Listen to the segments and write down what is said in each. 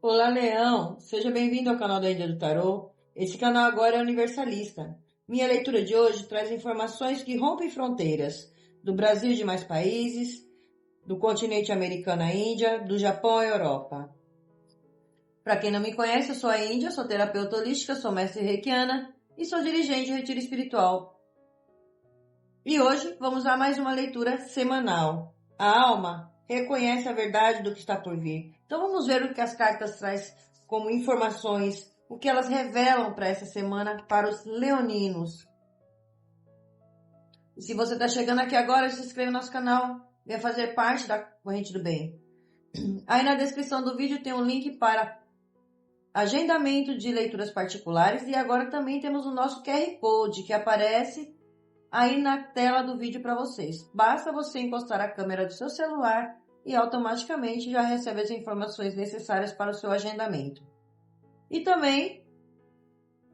Olá, Leão! Seja bem-vindo ao canal da Ilha do Tarô. Esse canal agora é universalista. Minha leitura de hoje traz informações que rompem fronteiras do Brasil e de mais países, do continente americano à Índia, do Japão à Europa. Para quem não me conhece, eu sou a Índia, sou terapeuta holística, sou mestre reikiana e sou dirigente de retiro espiritual. E hoje vamos a mais uma leitura semanal. A alma reconhece a verdade do que está por vir. Então vamos ver o que as cartas traz como informações, o que elas revelam para essa semana para os leoninos. E se você está chegando aqui agora, se inscreva no nosso canal, venha fazer parte da Corrente do Bem. Aí na descrição do vídeo tem um link para agendamento de leituras particulares e agora também temos o nosso QR Code que aparece aí na tela do vídeo para vocês. Basta você encostar a câmera do seu celular e automaticamente já recebe as informações necessárias para o seu agendamento. E também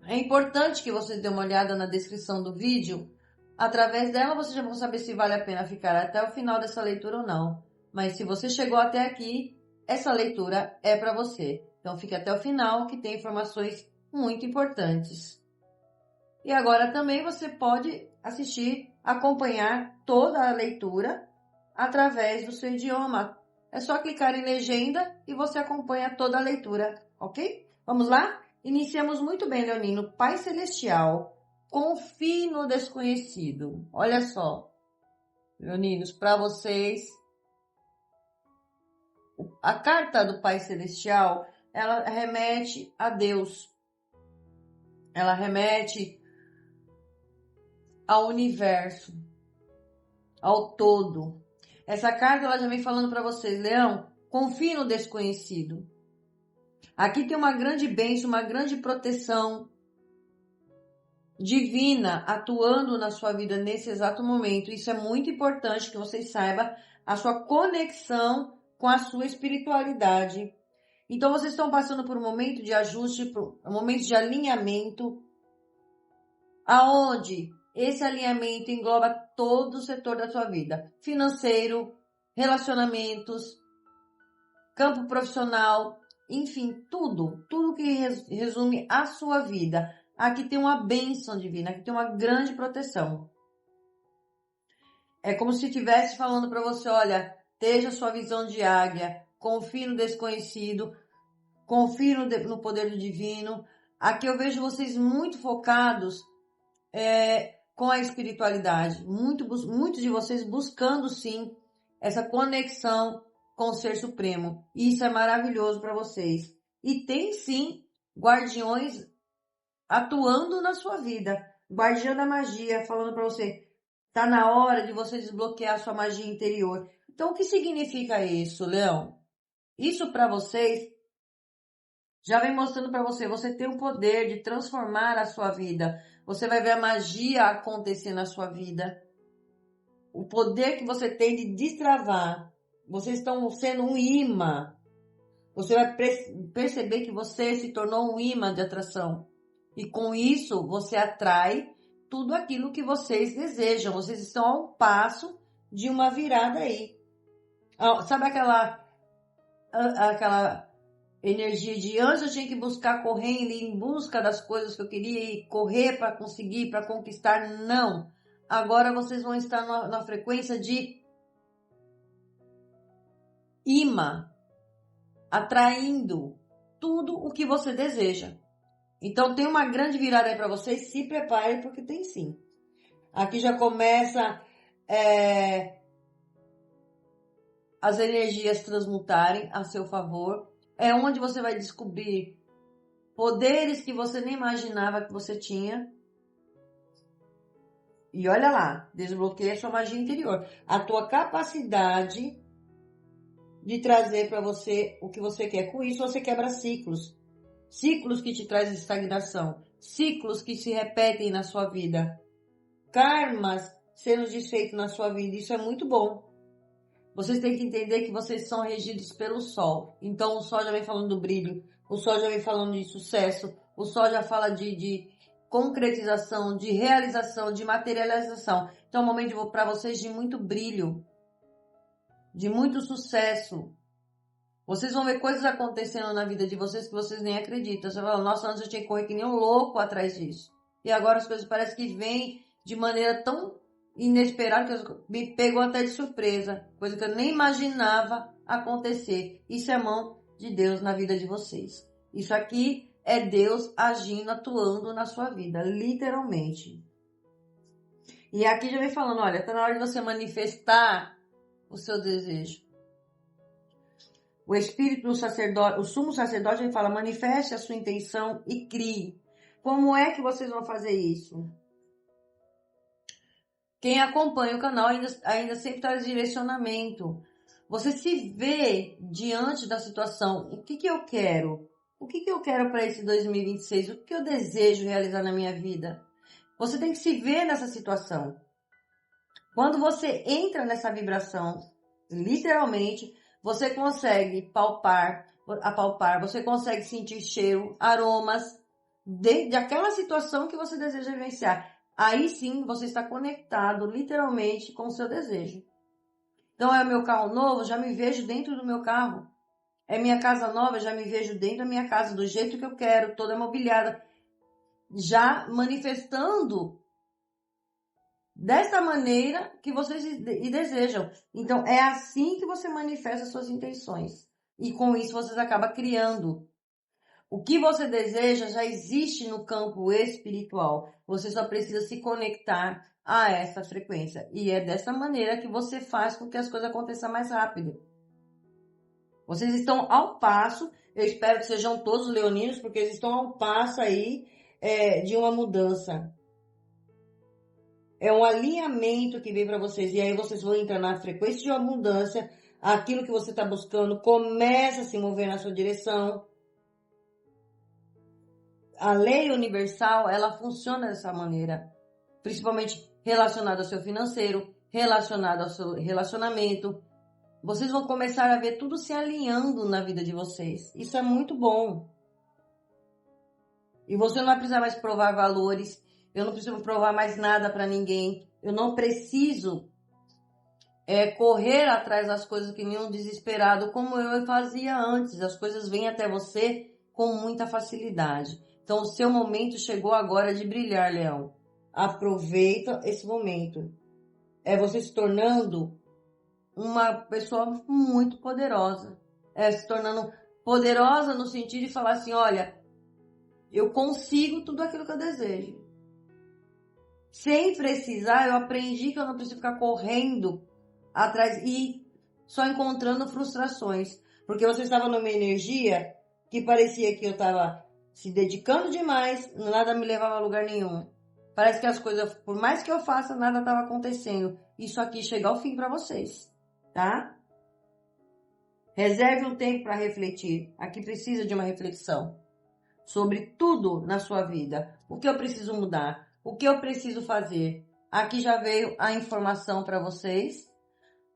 é importante que você dê uma olhada na descrição do vídeo. Através dela você já vai saber se vale a pena ficar até o final dessa leitura ou não. Mas se você chegou até aqui, essa leitura é para você. Então fique até o final que tem informações muito importantes. E agora também você pode assistir, acompanhar toda a leitura através do seu idioma. É só clicar em legenda e você acompanha toda a leitura, ok? Vamos lá? Iniciamos muito bem, Leonino. Pai Celestial, confie no desconhecido. Olha só, Leoninos, para vocês, a carta do Pai Celestial, ela remete a Deus. Ela remete ao universo, ao todo. Essa carta ela já vem falando para vocês, Leão, confie no desconhecido. Aqui tem uma grande bênção, uma grande proteção divina atuando na sua vida nesse exato momento. Isso é muito importante que vocês saibam a sua conexão com a sua espiritualidade. Então vocês estão passando por um momento de ajuste, por um momento de alinhamento, aonde esse alinhamento engloba todo o setor da sua vida. Financeiro, relacionamentos, campo profissional, enfim, tudo que resume a sua vida. Aqui tem uma bênção divina, aqui tem uma grande proteção. É como se estivesse falando para você, olha, teja sua visão de águia, confie no desconhecido, confie no poder do divino. Aqui eu vejo vocês muito focados com a espiritualidade. Muitos de vocês buscando, sim, essa conexão com o Ser Supremo. E isso é maravilhoso para vocês. E tem, sim, guardiões atuando na sua vida. Guardiã da magia, falando para você, tá na hora de você desbloquear a sua magia interior. Então, o que significa isso, Leão? Isso para vocês já vem mostrando para você, você tem o poder de transformar a sua vida. Você vai ver a magia acontecer na sua vida. O poder que você tem de destravar. Vocês estão sendo um imã. Você vai perceber que você se tornou um imã de atração. E com isso, você atrai tudo aquilo que vocês desejam. Vocês estão a um passo de uma virada aí. Sabe aquela energia de antes eu tinha que buscar correndo, ir em busca das coisas que eu queria e correr para conseguir, para conquistar? Não. Agora vocês vão estar na frequência de imã, atraindo tudo o que você deseja. Então tem uma grande virada aí para vocês, se preparem porque tem sim. Aqui já começa as energias transmutarem a seu favor. É onde você vai descobrir poderes que você nem imaginava que você tinha. E olha lá, desbloqueia a sua magia interior. A tua capacidade de trazer para você o que você quer. Com isso você quebra ciclos. Ciclos que te trazem estagnação. Ciclos que se repetem na sua vida. Karmas sendo desfeitos na sua vida. Isso é muito bom. Vocês têm que entender que vocês são regidos pelo Sol. Então o Sol já vem falando do brilho. O Sol já vem falando de sucesso. O Sol já fala de concretização, de realização, de materialização. Então é um momento para vocês de muito brilho. De muito sucesso. Vocês vão ver coisas acontecendo na vida de vocês que vocês nem acreditam. Você fala, nossa, antes eu tinha que correr que nem um louco atrás disso. E agora as coisas parecem que vêm de maneira tão inesperada que me pegou até de surpresa. Coisa que eu nem imaginava acontecer. Isso é mão de Deus na vida de vocês. Isso aqui é Deus agindo, atuando na sua vida, literalmente. E aqui já vem falando, olha, está na hora de você manifestar o seu desejo. O Espírito do sacerdote, o sumo sacerdote, ele fala, manifeste a sua intenção e crie. Como é que vocês vão fazer isso? Quem acompanha o canal ainda sempre traz direcionamento. Você se vê diante da situação. O que eu quero? O que eu quero para esse 2026? O que eu desejo realizar na minha vida? Você tem que se ver nessa situação. Quando você entra nessa vibração, literalmente, você consegue apalpar, você consegue sentir cheiro, aromas daquela situação que você deseja vivenciar. Aí sim, você está conectado, literalmente, com o seu desejo. Então, é o meu carro novo, já me vejo dentro do meu carro. É minha casa nova, já me vejo dentro da minha casa, do jeito que eu quero, toda mobiliada. Já manifestando dessa maneira que vocês desejam. Então, é assim que você manifesta suas intenções. E com isso, vocês acabam criando. O que você deseja já existe no campo espiritual. Você só precisa se conectar a essa frequência. E é dessa maneira que você faz com que as coisas aconteçam mais rápido. Vocês estão ao passo, eu espero que sejam todos leoninos, porque eles estão ao passo aí de uma mudança. É um alinhamento que vem para vocês. E aí vocês vão entrar na frequência de abundância. Aquilo que você está buscando começa a se mover na sua direção. A lei universal, ela funciona dessa maneira. Principalmente relacionada ao seu financeiro, relacionada ao seu relacionamento. Vocês vão começar a ver tudo se alinhando na vida de vocês. Isso é muito bom. E você não vai precisar mais provar valores. Eu não preciso provar mais nada para ninguém. Eu não preciso correr atrás das coisas que nem um desesperado, como eu fazia antes. As coisas vêm até você com muita facilidade. Então, o seu momento chegou agora de brilhar, Leão. Aproveita esse momento. É você se tornando uma pessoa muito poderosa. Se tornando poderosa no sentido de falar assim, olha, eu consigo tudo aquilo que eu desejo. Sem precisar, eu aprendi que eu não preciso ficar correndo atrás e só encontrando frustrações. Porque você estava numa energia que parecia que eu estava se dedicando demais, nada me levava a lugar nenhum. Parece que as coisas, por mais que eu faça, nada estava acontecendo. Isso aqui chega ao fim para vocês, tá? Reserve um tempo para refletir. Aqui precisa de uma reflexão sobre tudo na sua vida. O que eu preciso mudar? O que eu preciso fazer? Aqui já veio a informação para vocês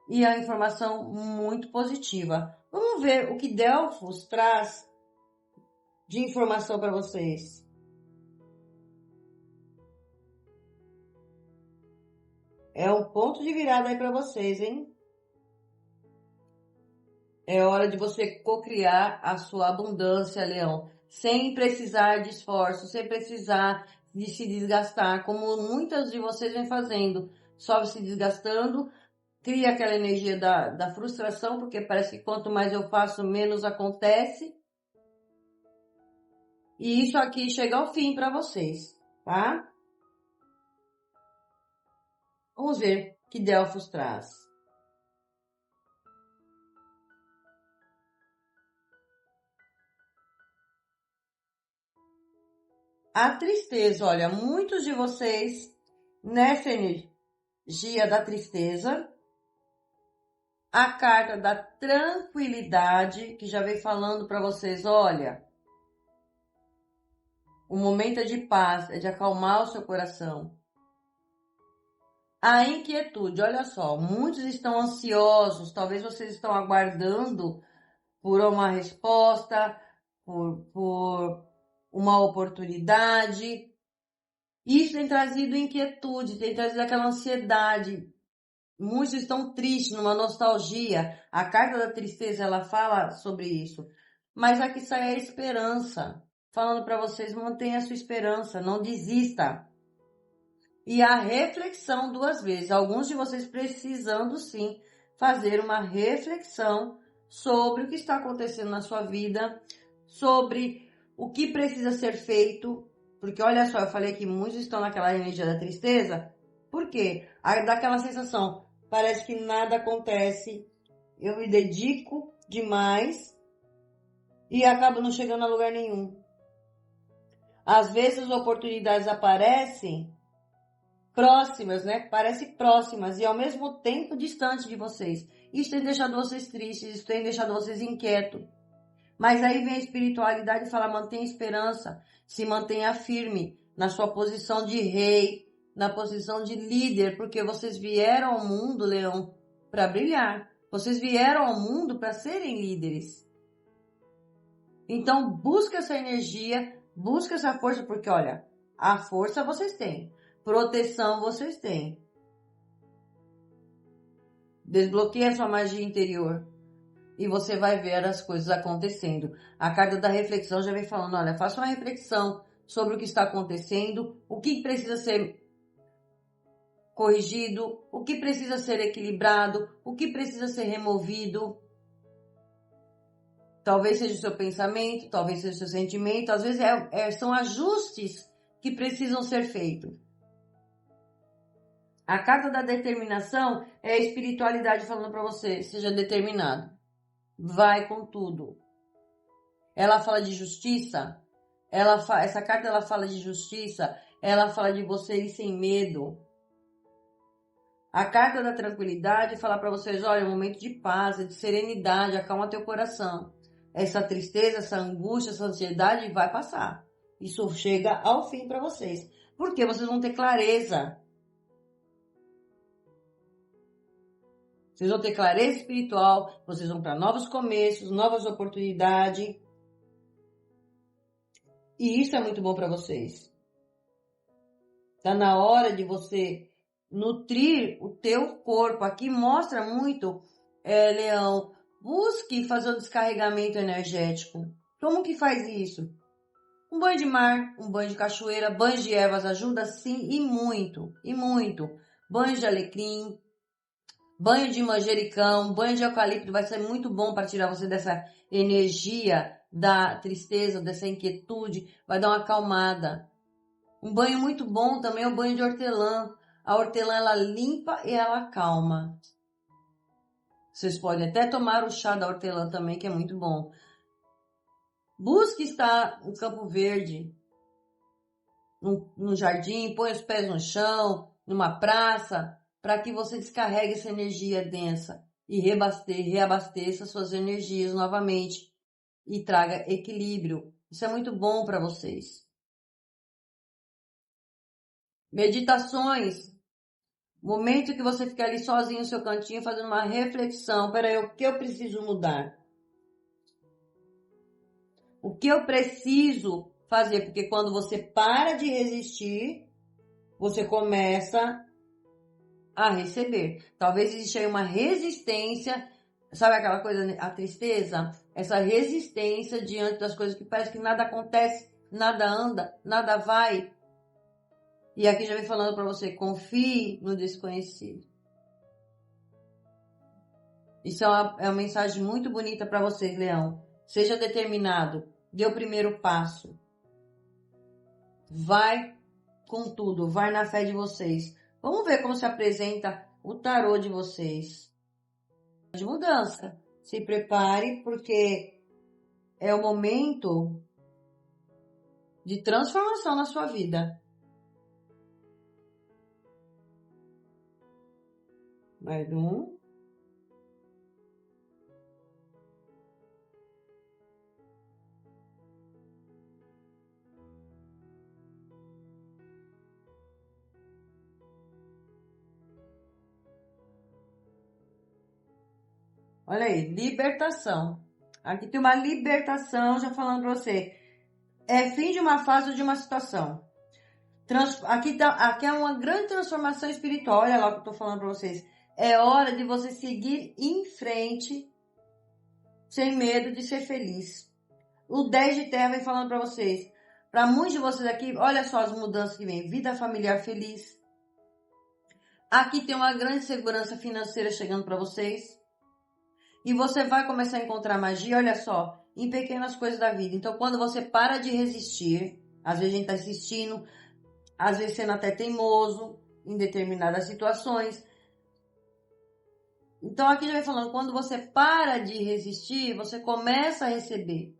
e a informação muito positiva. Vamos ver o que Delfos traz de informação para vocês. É um ponto de virada aí para vocês, hein? É hora de você cocriar a sua abundância, Leão, sem precisar de esforço, sem precisar de se desgastar, como muitas de vocês vêm fazendo, só se desgastando, cria aquela energia da frustração, porque parece que quanto mais eu faço, menos acontece. E isso aqui chega ao fim para vocês, tá? Vamos ver o que Delfos traz. A tristeza, olha, muitos de vocês nessa energia da tristeza, a carta da tranquilidade, que já vem falando para vocês, olha, o momento é de paz, é de acalmar o seu coração. A inquietude, olha só, muitos estão ansiosos, talvez vocês estão aguardando por uma resposta, por uma oportunidade. Isso tem trazido inquietude, tem trazido aquela ansiedade. Muitos estão tristes, numa nostalgia. A carta da tristeza, ela fala sobre isso. Mas aqui sai a esperança. Falando para vocês, mantenha a sua esperança, não desista. E a reflexão 2 vezes. Alguns de vocês precisando sim fazer uma reflexão sobre o que está acontecendo na sua vida, sobre o que precisa ser feito. Porque olha só, eu falei que muitos estão naquela energia da tristeza. Por quê? Dá aquela sensação, parece que nada acontece, eu me dedico demais e acabo não chegando a lugar nenhum. Às vezes as oportunidades aparecem próximas, né? Parecem próximas e ao mesmo tempo distantes de vocês. Isso tem deixado vocês tristes, isso tem deixado vocês inquietos. Mas aí vem a espiritualidade e fala, mantenha esperança, se mantenha firme na sua posição de rei, na posição de líder, porque vocês vieram ao mundo, Leão, para brilhar. Vocês vieram ao mundo para serem líderes. Então, busca essa energia, busca essa força, porque olha, a força vocês têm, proteção vocês têm. Desbloqueia a sua magia interior e você vai ver as coisas acontecendo. A carta da reflexão já vem falando, olha, faça uma reflexão sobre o que está acontecendo, o que precisa ser corrigido, o que precisa ser equilibrado, o que precisa ser removido. Talvez seja o seu pensamento, talvez seja o seu sentimento, às vezes são ajustes que precisam ser feitos. A carta da determinação é a espiritualidade falando para você, seja determinado. Vai com tudo. Ela fala de justiça, essa carta ela fala de justiça, ela fala de você ir sem medo. A carta da tranquilidade fala para vocês, olha, é um momento de paz, de serenidade, acalma teu coração. Essa tristeza, essa angústia, essa ansiedade vai passar. Isso chega ao fim para vocês. Porque vocês vão ter clareza. Vocês vão ter clareza espiritual, vocês vão para novos começos, novas oportunidades. E isso é muito bom para vocês. Tá na hora de você nutrir o teu corpo. Aqui mostra muito, Leão, busque fazer um descarregamento energético. Como que faz isso? Um banho de mar, um banho de cachoeira, banho de ervas ajuda sim e muito, e muito. Banho de alecrim, banho de manjericão, banho de eucalipto vai ser muito bom para tirar você dessa energia da tristeza, dessa inquietude, vai dar uma acalmada. Um banho muito bom também é o banho de hortelã. A hortelã ela limpa e ela acalma. Vocês podem até tomar o chá da hortelã também, que é muito bom. Busque estar no campo verde, no jardim, põe os pés no chão, numa praça, para que você descarregue essa energia densa e reabasteça suas energias novamente e traga equilíbrio. Isso é muito bom para vocês. Meditações. Momento que você fica ali sozinho no seu cantinho fazendo uma reflexão. Peraí, o que eu preciso mudar? O que eu preciso fazer? Porque quando você para de resistir, você começa a receber. Talvez exista aí uma resistência, sabe aquela coisa, a tristeza? Essa resistência diante das coisas que parece que nada acontece, nada anda, nada vai. E aqui já vem falando para você, confie no desconhecido. Isso é uma mensagem muito bonita para vocês, Leão. Seja determinado, dê o primeiro passo. Vai com tudo, vai na fé de vocês. Vamos ver como se apresenta o tarô de vocês. De mudança. Se prepare, porque é o momento de transformação na sua vida. Mais um. Olha aí, libertação. Aqui tem uma libertação, já falando para você. É fim de uma fase ou de uma situação. Aqui é uma grande transformação espiritual. Olha lá o que eu tô falando para vocês. É hora de você seguir em frente, sem medo de ser feliz. O 10 de terra vem falando para vocês. Para muitos de vocês aqui, olha só as mudanças que vem. Vida familiar feliz. Aqui tem uma grande segurança financeira chegando para vocês. E você vai começar a encontrar magia, olha só, em pequenas coisas da vida. Então, quando você para de resistir, às vezes a gente está insistindo, às vezes sendo até teimoso em determinadas situações. Então, aqui já vem falando, quando você para de resistir, você começa a receber.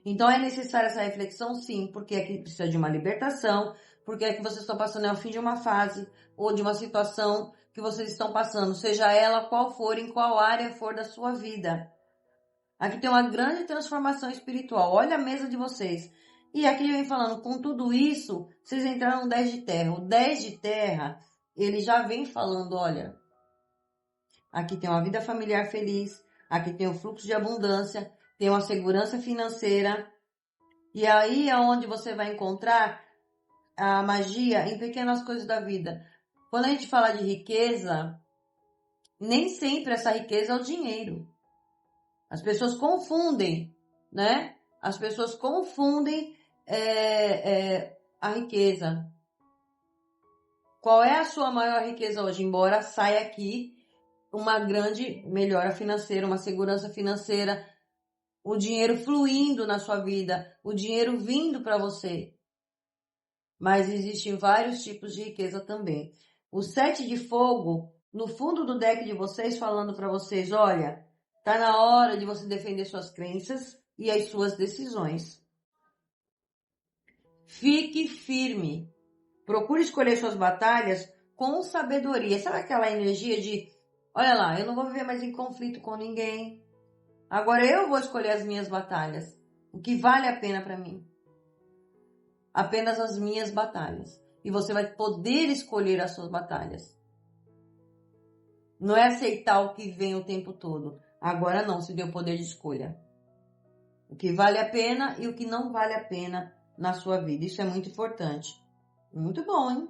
Então, é necessária essa reflexão, sim, porque é que precisa de uma libertação, porque é que vocês estão passando ao fim de uma fase ou de uma situação que vocês estão passando, seja ela qual for, em qual área for da sua vida. Aqui tem uma grande transformação espiritual. Olha a mesa de vocês. E aqui vem falando, com tudo isso, vocês entraram no 10 de terra. O 10 de terra, ele já vem falando, olha, aqui tem uma vida familiar feliz, aqui tem um fluxo de abundância, tem uma segurança financeira. E aí é onde você vai encontrar a magia em pequenas coisas da vida. Quando a gente fala de riqueza, nem sempre essa riqueza é o dinheiro. As pessoas confundem, né? As pessoas confundem a riqueza. Qual é a sua maior riqueza hoje? Embora saia aqui uma grande melhora financeira, uma segurança financeira, o dinheiro fluindo na sua vida, o dinheiro vindo para você. Mas existem vários tipos de riqueza também. O 7 de fogo, no fundo do deck de vocês, falando para vocês, olha, tá na hora de você defender suas crenças e as suas decisões. Fique firme. Procure escolher suas batalhas com sabedoria. Sabe aquela energia de, olha lá, eu não vou viver mais em conflito com ninguém. Agora eu vou escolher as minhas batalhas. O que vale a pena para mim. Apenas as minhas batalhas. E você vai poder escolher as suas batalhas. Não é aceitar o que vem o tempo todo. Agora não, se deu poder de escolha. O que vale a pena e o que não vale a pena na sua vida. Isso é muito importante. Muito bom, hein?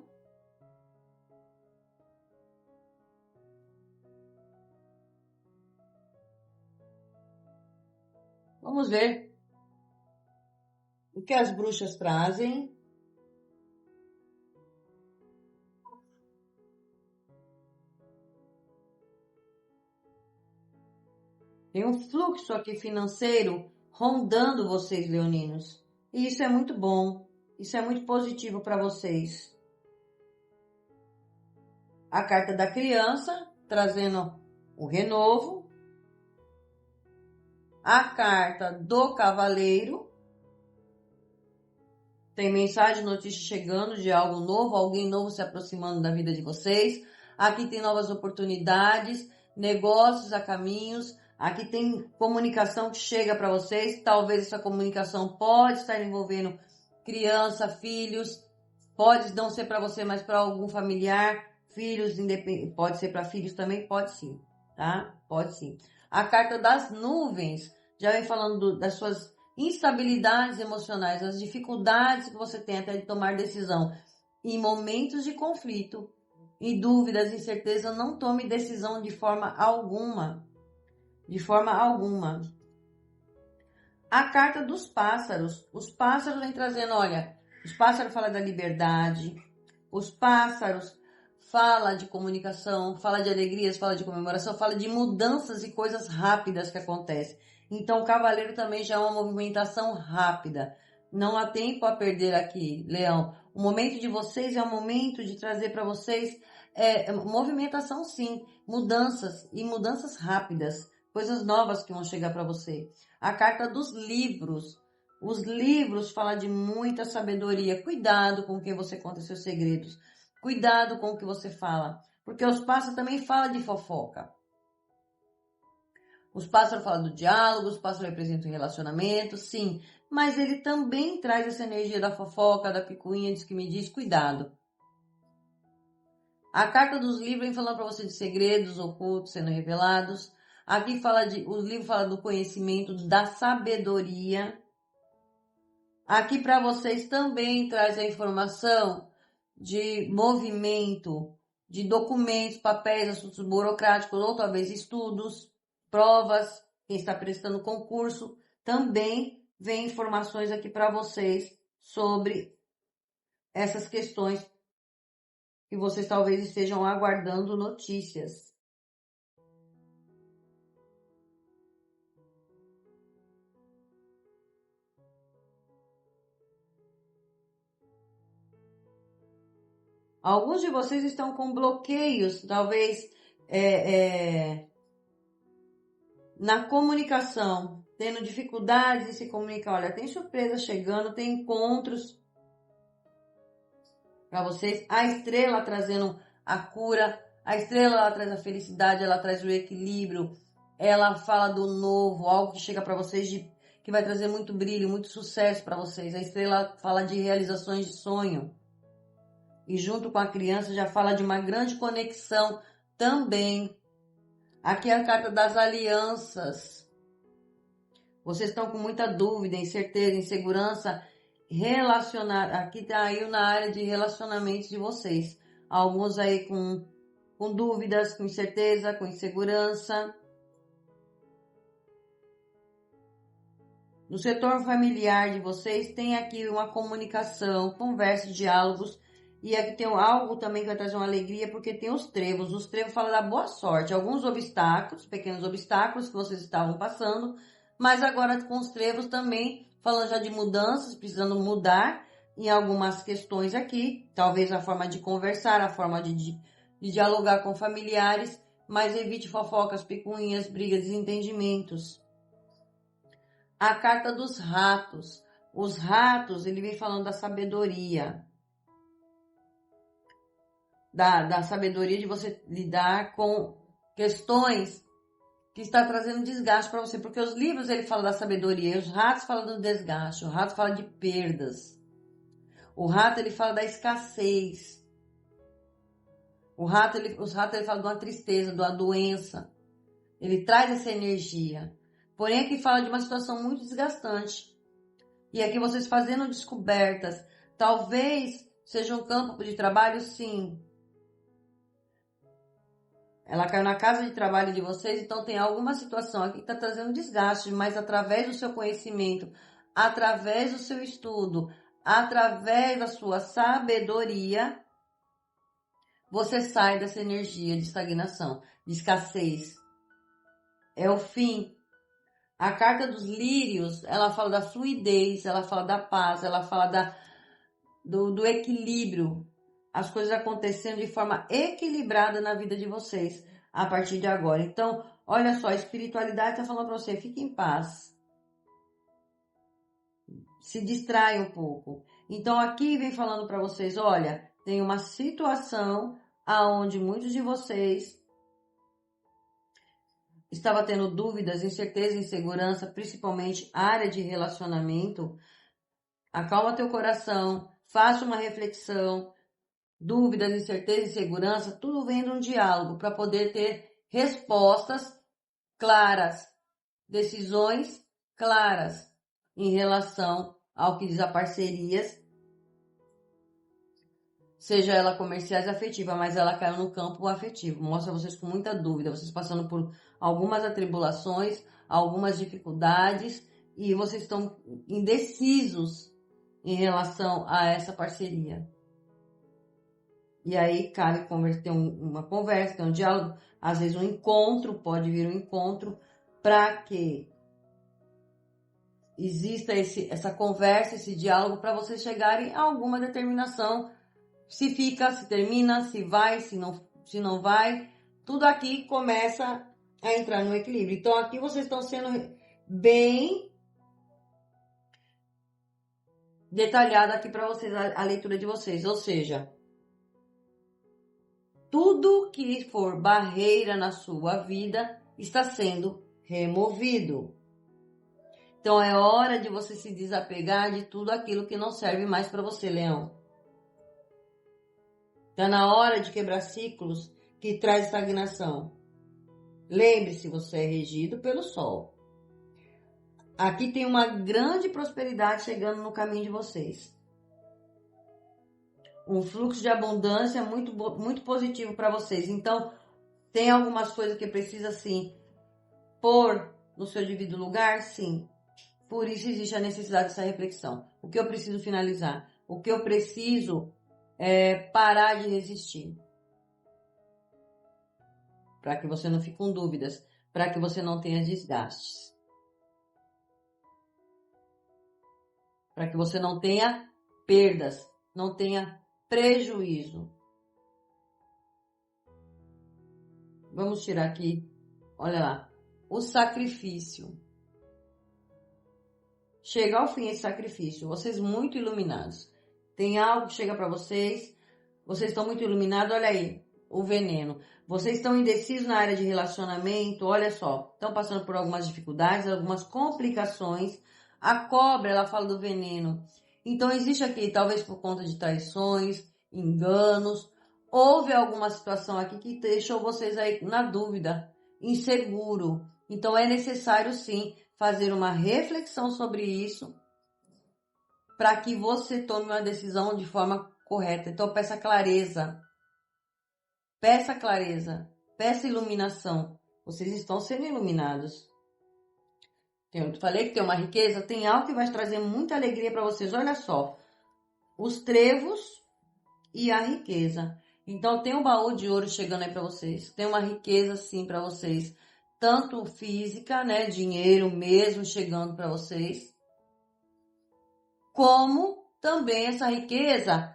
Vamos ver o que as bruxas trazem. Tem um fluxo aqui financeiro rondando vocês, leoninos. E isso é muito bom. Isso é muito positivo para vocês. A carta da criança, trazendo o renovo. A carta do cavaleiro. Tem mensagem, notícia chegando de algo novo, alguém novo se aproximando da vida de vocês. Aqui tem novas oportunidades, negócios a caminhos. Aqui tem comunicação que chega para vocês. Talvez essa comunicação pode estar envolvendo criança, filhos. Pode não ser para você, mas para algum familiar. Filhos, pode ser para filhos também? Pode sim, tá? Pode sim. A carta das nuvens já vem falando das suas instabilidades emocionais, as dificuldades que você tem até de tomar decisão. Em momentos de conflito, em dúvidas, incerteza, não tome decisão de forma alguma. De forma alguma. A carta dos pássaros. Os pássaros vêm trazendo, olha, os pássaros falam da liberdade, os pássaros falam de comunicação, falam de alegrias, falam de comemoração, falam de mudanças e coisas rápidas que acontecem. Então, o cavaleiro também já é uma movimentação rápida. Não há tempo a perder aqui, Leão. O momento de vocês é um momento de trazer para vocês movimentação, sim, mudanças e mudanças rápidas, coisas novas que vão chegar para você. A carta dos livros. Os livros falam de muita sabedoria. Cuidado com quem você conta seus segredos. Cuidado com o que você fala. Porque os pássaros também falam de fofoca. Os pássaros falam do diálogo, os pássaros representam relacionamento, sim. Mas ele também traz essa energia da fofoca, da picuinha, diz que me diz, cuidado. A carta dos livros vem falando para você de segredos ocultos sendo revelados. Aqui o livro fala do conhecimento, da sabedoria. Aqui para vocês também traz a informação de movimento, de documentos, papéis, assuntos burocráticos, ou talvez estudos, provas, quem está prestando concurso, também vem informações aqui para vocês sobre essas questões que vocês talvez estejam aguardando notícias. Alguns de vocês estão com bloqueios, talvez na comunicação, tendo dificuldades em se comunicar. Olha, tem surpresa chegando, tem encontros para vocês. A estrela trazendo a cura, a estrela ela traz a felicidade, ela traz o equilíbrio, ela fala do novo, algo que chega para vocês que vai trazer muito brilho, muito sucesso para vocês. A estrela fala de realizações de sonho. E junto com a criança já fala de uma grande conexão também. Aqui é a carta das alianças. Vocês estão com muita dúvida, incerteza, insegurança relacionada. Aqui está aí na área de relacionamentos de vocês. Alguns aí com dúvidas, com incerteza, com insegurança. No setor familiar de vocês tem aqui uma comunicação, conversa, diálogos. E aqui tem algo também que vai trazer uma alegria, porque tem os trevos. Os trevos falam da boa sorte. Alguns obstáculos, pequenos obstáculos que vocês estavam passando. Mas agora com os trevos também, falando já de mudanças, precisando mudar em algumas questões aqui. Talvez a forma de conversar, a forma de dialogar com familiares. Mas evite fofocas, picuinhas, brigas, desentendimentos. A carta dos ratos. Os ratos, ele vem falando da sabedoria. Da sabedoria de você lidar com questões que está trazendo desgaste para você. Porque os livros, ele fala da sabedoria, e os ratos falam do desgaste, o rato fala de perdas. O rato, ele fala da escassez. Os ratos, ele fala de uma tristeza, de uma doença. Ele traz essa energia. Porém, aqui fala de uma situação muito desgastante. E aqui vocês fazendo descobertas. Talvez seja um campo de trabalho, sim. Ela caiu na casa de trabalho de vocês, então tem alguma situação aqui que está trazendo desgaste, mas através do seu conhecimento, através do seu estudo, através da sua sabedoria, você sai dessa energia de estagnação, de escassez. É o fim. A carta dos lírios, ela fala da fluidez, ela fala da paz, ela fala do equilíbrio. As coisas acontecendo de forma equilibrada na vida de vocês a partir de agora. Então, olha só, a espiritualidade está falando para você, fique em paz. Se distrai um pouco. Então, aqui vem falando para vocês, olha, tem uma situação aonde muitos de vocês estavam tendo dúvidas, incerteza, insegurança, principalmente área de relacionamento. Acalma teu coração, faça uma reflexão. Dúvidas, incerteza, insegurança, tudo vem de um diálogo para poder ter respostas claras, decisões claras em relação ao que diz a parcerias, seja ela comerciais e afetiva, mas ela caiu no campo afetivo. Mostra vocês com muita dúvida, vocês passando por algumas atribulações, algumas dificuldades e vocês estão indecisos em relação a essa parceria. E aí, cara, tem uma conversa, tem um diálogo, às vezes um encontro, pode vir um encontro, para que exista essa conversa, esse diálogo, para vocês chegarem a alguma determinação, se fica, se termina, se vai, se não vai, tudo aqui começa a entrar no equilíbrio. Então, aqui vocês estão sendo bem detalhado aqui para vocês, a leitura de vocês, ou seja, tudo que for barreira na sua vida está sendo removido. Então é hora de você se desapegar de tudo aquilo que não serve mais para você, Leão. Está na hora de quebrar ciclos que traz estagnação. Lembre-se, você é regido pelo Sol. Aqui tem uma grande prosperidade chegando no caminho de vocês. um fluxo de abundância muito positivo para vocês. Então, tem algumas coisas que precisa, sim, pôr no seu devido lugar? Sim. Por isso existe a necessidade dessa reflexão. O que eu preciso finalizar? O que eu preciso parar de resistir? Para que você não fique com dúvidas, para que você não tenha desgastes. Para que você não tenha perdas, não tenha prejuízo. Vamos tirar aqui, olha lá, o sacrifício. Chega ao fim esse sacrifício, vocês muito iluminados. Tem algo que chega para vocês estão muito iluminados, olha aí, o veneno. Vocês estão indecisos na área de relacionamento, olha só, estão passando por algumas dificuldades, algumas complicações. A cobra, ela fala do veneno. Então existe aqui, talvez por conta de traições, enganos, houve alguma situação aqui que deixou vocês aí na dúvida, inseguro. Então é necessário sim fazer uma reflexão sobre isso para que você tome uma decisão de forma correta. Então peça clareza, peça iluminação. Vocês estão sendo iluminados. Eu falei que tem uma riqueza, tem algo que vai trazer muita alegria para vocês. Olha só, os trevos e a riqueza. Então tem um baú de ouro chegando aí para vocês. Tem uma riqueza sim para vocês, tanto física, né, dinheiro mesmo chegando para vocês, como também essa riqueza,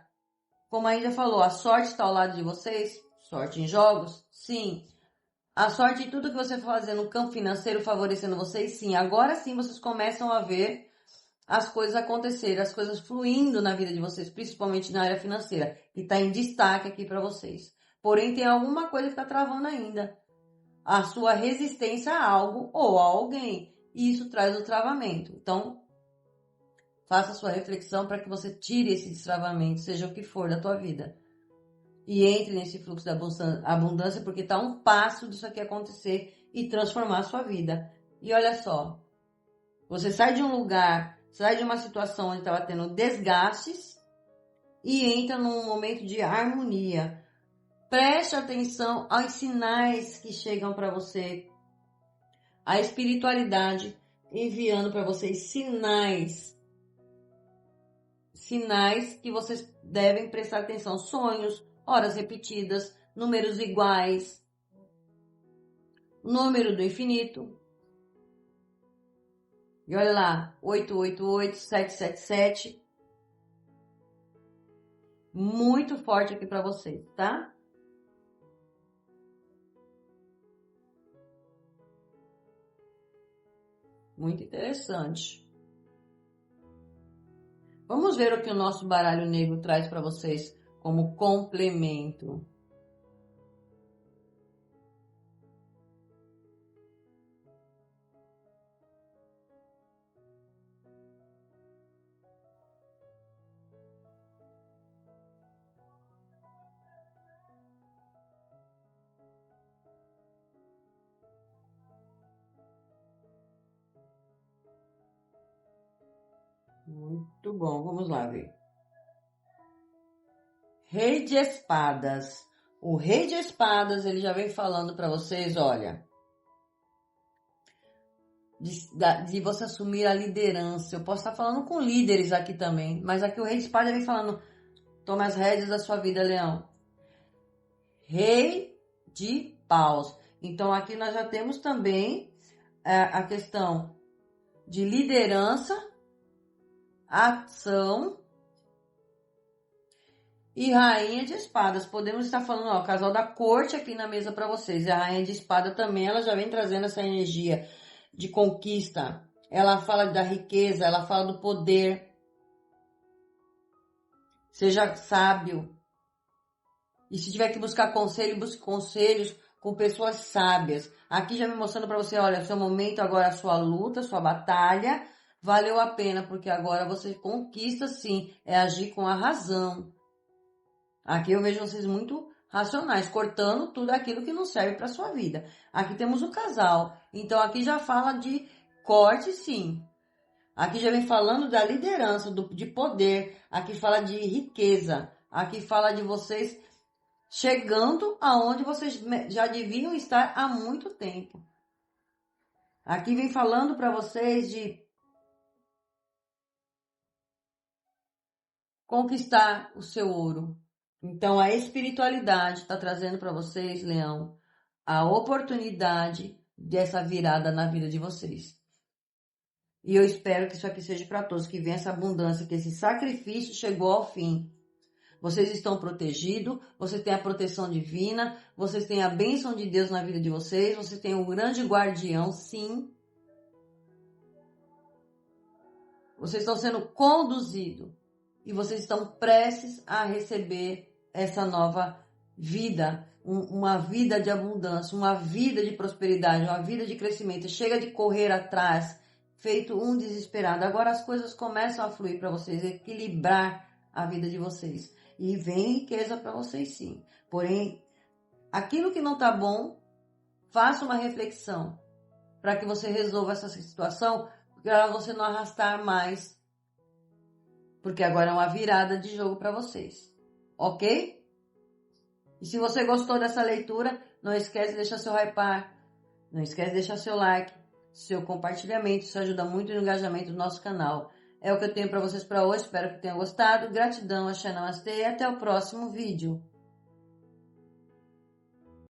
como a Índia falou, a sorte está ao lado de vocês. Sorte em jogos? Sim. A sorte em tudo que você fazer no campo financeiro favorecendo vocês? Sim. Agora sim vocês começam a ver as coisas acontecerem, as coisas fluindo na vida de vocês, principalmente na área financeira, que está em destaque aqui para vocês. Porém, tem alguma coisa que está travando ainda. A sua resistência a algo ou a alguém. E isso traz o travamento. Então, faça a sua reflexão para que você tire esse destravamento, seja o que for da tua vida. E entre nesse fluxo da abundância, porque está um passo disso aqui acontecer e transformar a sua vida. E olha só, você sai de um lugar, sai de uma situação onde estava tendo desgastes e entra num momento de harmonia. Preste atenção aos sinais que chegam para você. A espiritualidade enviando para vocês sinais que vocês devem prestar atenção. Sonhos, horas repetidas, números iguais, número do infinito. E olha lá, 888, 777. Muito forte aqui para vocês, tá? Muito interessante. Vamos ver o que o nosso baralho negro traz para vocês como complemento. Muito bom, vamos lá ver. Rei de Espadas. O Rei de Espadas, ele já vem falando para vocês, olha, de você assumir a liderança. Eu posso estar falando com líderes aqui também, mas aqui o Rei de Espadas vem falando, tome as rédeas da sua vida, Leão. Rei de Paus. Então aqui nós já temos também a questão de liderança, ação e Rainha de Espadas. Podemos estar falando, ó, o casal da corte aqui na mesa para vocês. E a Rainha de Espada também, ela já vem trazendo essa energia de conquista. Ela fala da riqueza, ela fala do poder. Seja sábio. E se tiver que buscar conselho, busque conselhos com pessoas sábias. Aqui já me mostrando para você, olha, seu momento agora, a sua luta, sua batalha, valeu a pena, porque agora você conquista sim, é agir com a razão. Aqui eu vejo vocês muito racionais, cortando tudo aquilo que não serve para sua vida. Aqui temos o casal, então aqui já fala de corte sim. Aqui já vem falando da liderança, de poder, aqui fala de riqueza. Aqui fala de vocês chegando aonde vocês já deviam estar há muito tempo. Aqui vem falando para vocês de conquistar o seu ouro. Então, a espiritualidade está trazendo para vocês, Leão, a oportunidade dessa virada na vida de vocês. E eu espero que isso aqui seja para todos, que venha essa abundância, que esse sacrifício chegou ao fim. Vocês estão protegidos, vocês têm a proteção divina, vocês têm a bênção de Deus na vida de vocês, vocês têm um grande guardião, sim. Vocês estão sendo conduzidos e vocês estão prestes a receber essa nova vida, uma vida de abundância, uma vida de prosperidade, uma vida de crescimento. Chega de correr atrás, feito um desesperado. Agora as coisas começam a fluir para vocês, equilibrar a vida de vocês. E vem riqueza para vocês, sim. Porém, aquilo que não está bom, faça uma reflexão para que você resolva essa situação, para você não arrastar mais, porque agora é uma virada de jogo para vocês, ok? E se você gostou dessa leitura, não esquece de deixar seu hypar, não esquece de deixar seu like, seu compartilhamento, isso ajuda muito no engajamento do nosso canal. É o que eu tenho para vocês para hoje, espero que tenham gostado. Gratidão, axé, namastê e até o próximo vídeo.